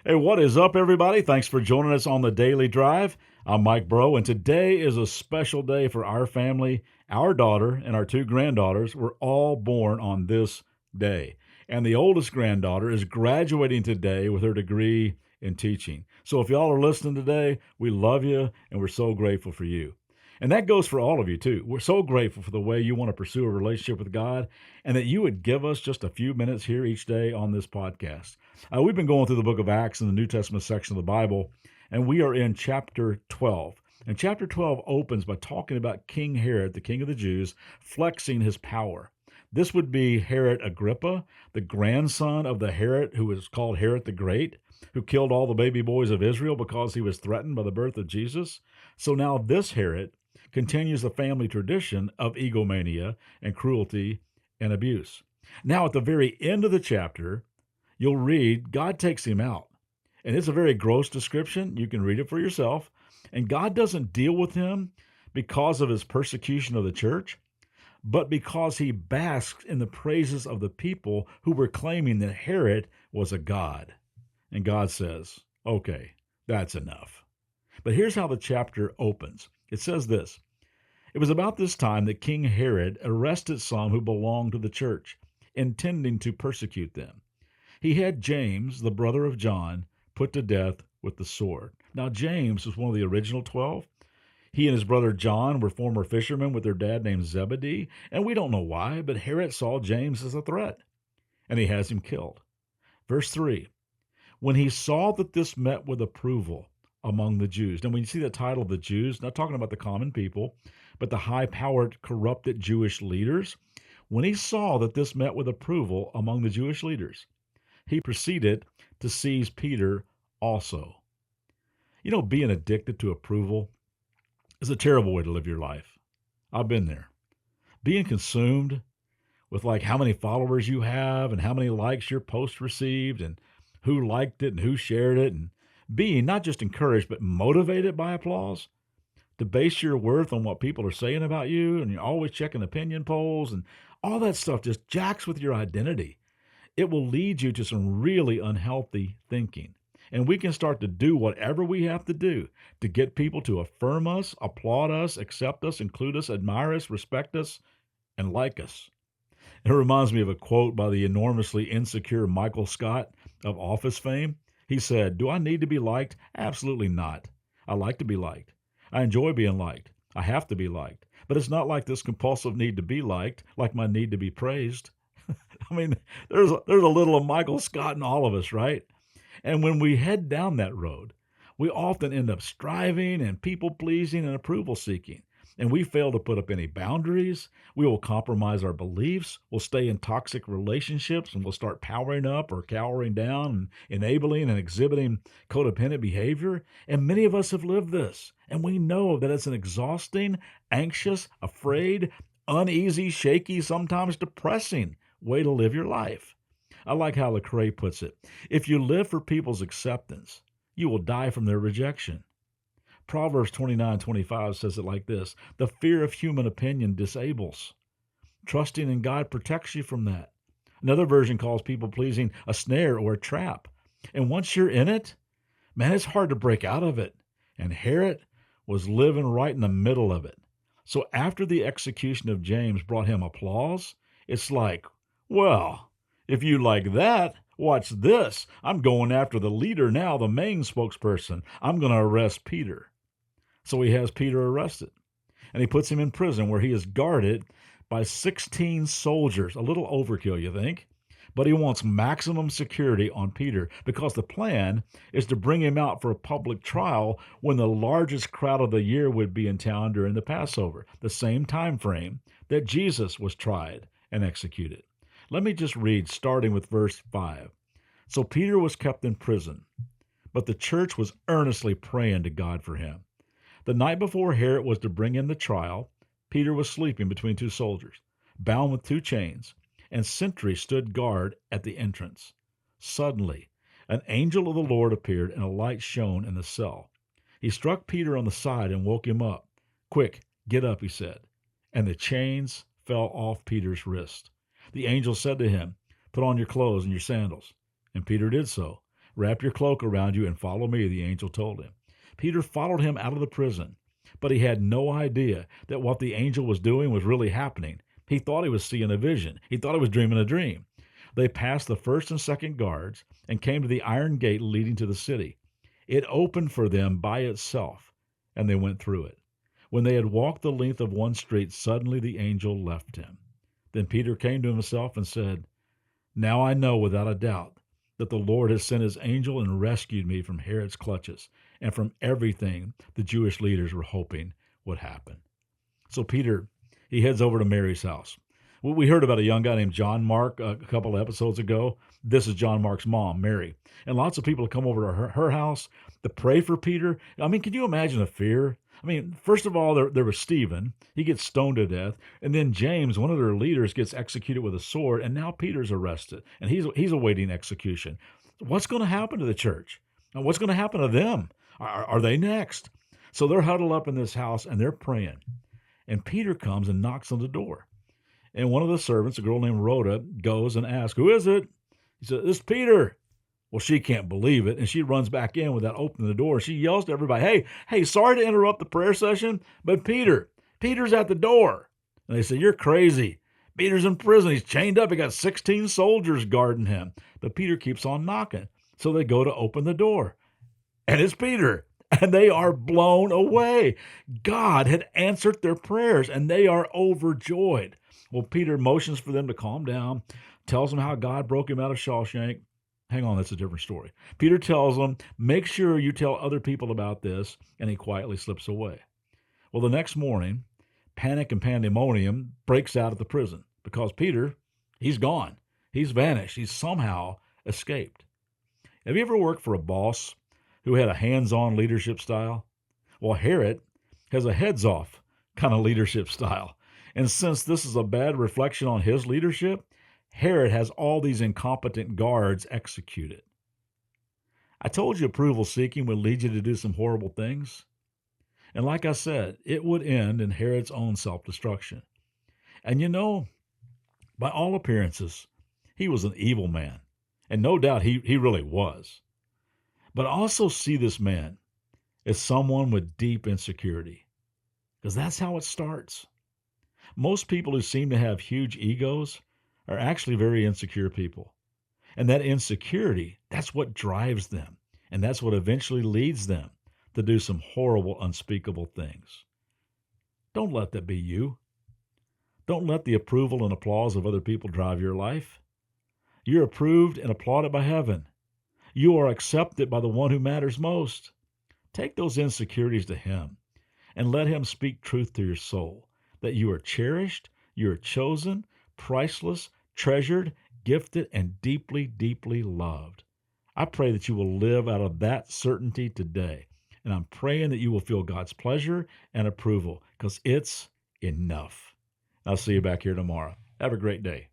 Hey, what is up, everybody? Thanks for joining us on the Daily Drive. I'm Mike Bro, and today is a special day for our family. Our daughter and our two granddaughters were all born on this day. And the oldest granddaughter is graduating today with her degree in teaching. So if y'all are listening today, we love you and we're so grateful for you. And that goes for all of you, too. We're so grateful for the way you want to pursue a relationship with God and that you would give us just a few minutes here each day on this podcast. We've been going through the book of Acts in the New Testament section of the Bible, and we are in chapter 12. And chapter 12 opens by talking about King Herod, the king of the Jews, flexing his power. This would be Herod Agrippa, the grandson of the Herod who was called Herod the Great, who killed all the baby boys of Israel because he was threatened by the birth of Jesus. So now this Herod continues the family tradition of egomania and cruelty and abuse. Now, at the very end of the chapter, you'll read God takes him out. And it's a very gross description. You can read it for yourself. And God doesn't deal with him because of his persecution of the church, but because he basked in the praises of the people who were claiming that Herod was a god. And God says, okay, that's enough. But here's how the chapter opens. It says this: It was about this time that King Herod arrested some who belonged to the church, intending to persecute them. He had James, the brother of John, put to death with the sword. Now, James was one of the original 12. He and his brother John were former fishermen with their dad named Zebedee, and we don't know why, but Herod saw James as a threat, and he has him killed. Verse 3: When he saw that this met with approval among the Jews. Now, when you see the title of the Jews, not talking about the common people, but the high-powered, corrupted Jewish leaders, when he saw that this met with approval among the Jewish leaders, he proceeded to seize Peter also. You know, being addicted to approval is a terrible way to live your life. I've been there. Being consumed with like how many followers you have and how many likes your post received and who liked it and who shared it, and being not just encouraged but motivated by applause, to base your worth on what people are saying about you, and you're always checking opinion polls and all that stuff just jacks with your identity. It will lead you to some really unhealthy thinking. And we can start to do whatever we have to do to get people to affirm us, applaud us, accept us, include us, admire us, respect us, and like us. It reminds me of a quote by the enormously insecure Michael Scott of Office fame. He said, "Do I need to be liked? Absolutely not. I like to be liked. I enjoy being liked. I have to be liked. But it's not like this compulsive need to be liked, like my need to be praised." I mean, there's a little of Michael Scott in all of us, right? And when we head down that road, we often end up striving and people pleasing and approval seeking. And we fail to put up any boundaries. We will compromise our beliefs. We'll stay in toxic relationships and we'll start powering up or cowering down and enabling and exhibiting codependent behavior. And many of us have lived this. And we know that it's an exhausting, anxious, afraid, uneasy, shaky, sometimes depressing way to live your life. I like how Lecrae puts it. If you live for people's acceptance, you will die from their rejection. Proverbs 29:25 says it like this: The fear of human opinion disables. Trusting in God protects you from that. Another version calls people pleasing a snare or a trap. And once you're in it, man, it's hard to break out of it. And Herod was living right in the middle of it. So after the execution of James brought him applause, it's like, well, if you like that, watch this. I'm going after the leader now, the main spokesperson. I'm going to arrest Peter. So he has Peter arrested, and he puts him in prison where he is guarded by 16 soldiers. A little overkill, you think? But he wants maximum security on Peter because the plan is to bring him out for a public trial when the largest crowd of the year would be in town during the Passover, the same time frame that Jesus was tried and executed. Let me just read, starting with verse 5. So Peter was kept in prison, but the church was earnestly praying to God for him. The night before Herod was to bring in the trial, Peter was sleeping between two soldiers, bound with two chains, and sentries stood guard at the entrance. Suddenly, an angel of the Lord appeared, and a light shone in the cell. He struck Peter on the side and woke him up. "Quick, get up," he said. And the chains fell off Peter's wrist. The angel said to him, "Put on your clothes and your sandals." And Peter did so. Wrap your cloak around you and follow me, the angel told him. Peter followed him out of the prison, but he had no idea that what the angel was doing was really happening. He thought he was seeing a vision. He thought he was dreaming a dream. They passed the first and second guards and came to the iron gate leading to the city. It opened for them by itself, and they went through it. When they had walked the length of one street, suddenly the angel left him. Then Peter came to himself and said, "Now I know without a doubt that the Lord has sent his angel and rescued me from Herod's clutches and from everything the Jewish leaders were hoping would happen." So Peter, he heads over to Mary's house. Well, we heard about a young guy named John Mark a couple of episodes ago. This is John Mark's mom, Mary. And lots of people come over to her house to pray for Peter. I mean, can you imagine the fear? I mean, first of all, there was Stephen. He gets stoned to death. And then James, one of their leaders, gets executed with a sword. And now Peter's arrested. And he's awaiting execution. What's going to happen to the church? And what's going to happen to them? Are they next? So they're huddled up in this house, and they're praying. And Peter comes and knocks on the door. And one of the servants, a girl named Rhoda, goes and asks, "Who is it?" He said, "It's Peter." Well, she can't believe it, and she runs back in without opening the door. She yells to everybody, hey, sorry to interrupt the prayer session, but Peter's at the door. And they say, "You're crazy. Peter's in prison. He's chained up. He got 16 soldiers guarding him." But Peter keeps on knocking. So they go to open the door, and it's Peter. And they are blown away. God had answered their prayers, and they are overjoyed. Well, Peter motions for them to calm down, tells them how God broke him out of Shawshank. Hang on, that's a different story. Peter tells them, "Make sure you tell other people about this," and he quietly slips away. Well, the next morning, panic and pandemonium breaks out at the prison because Peter, he's gone. He's vanished. He's somehow escaped. Have you ever worked for a boss who had a hands-on leadership style? Well, Herod has a heads-off kind of leadership style. And since this is a bad reflection on his leadership, Herod has all these incompetent guards executed. I told you approval seeking would lead you to do some horrible things. And like I said, it would end in Herod's own self-destruction. And you know, by all appearances, he was an evil man. And no doubt he really was. But I also see this man as someone with deep insecurity, because that's how it starts. Most people who seem to have huge egos are actually very insecure people. And that insecurity, that's what drives them. And that's what eventually leads them to do some horrible, unspeakable things. Don't let that be you. Don't let the approval and applause of other people drive your life. You're approved and applauded by heaven. You are accepted by the one who matters most. Take those insecurities to him and let him speak truth to your soul, that you are cherished, you are chosen, priceless, treasured, gifted, and deeply, deeply loved. I pray that you will live out of that certainty today. And I'm praying that you will feel God's pleasure and approval, because it's enough. I'll see you back here tomorrow. Have a great day.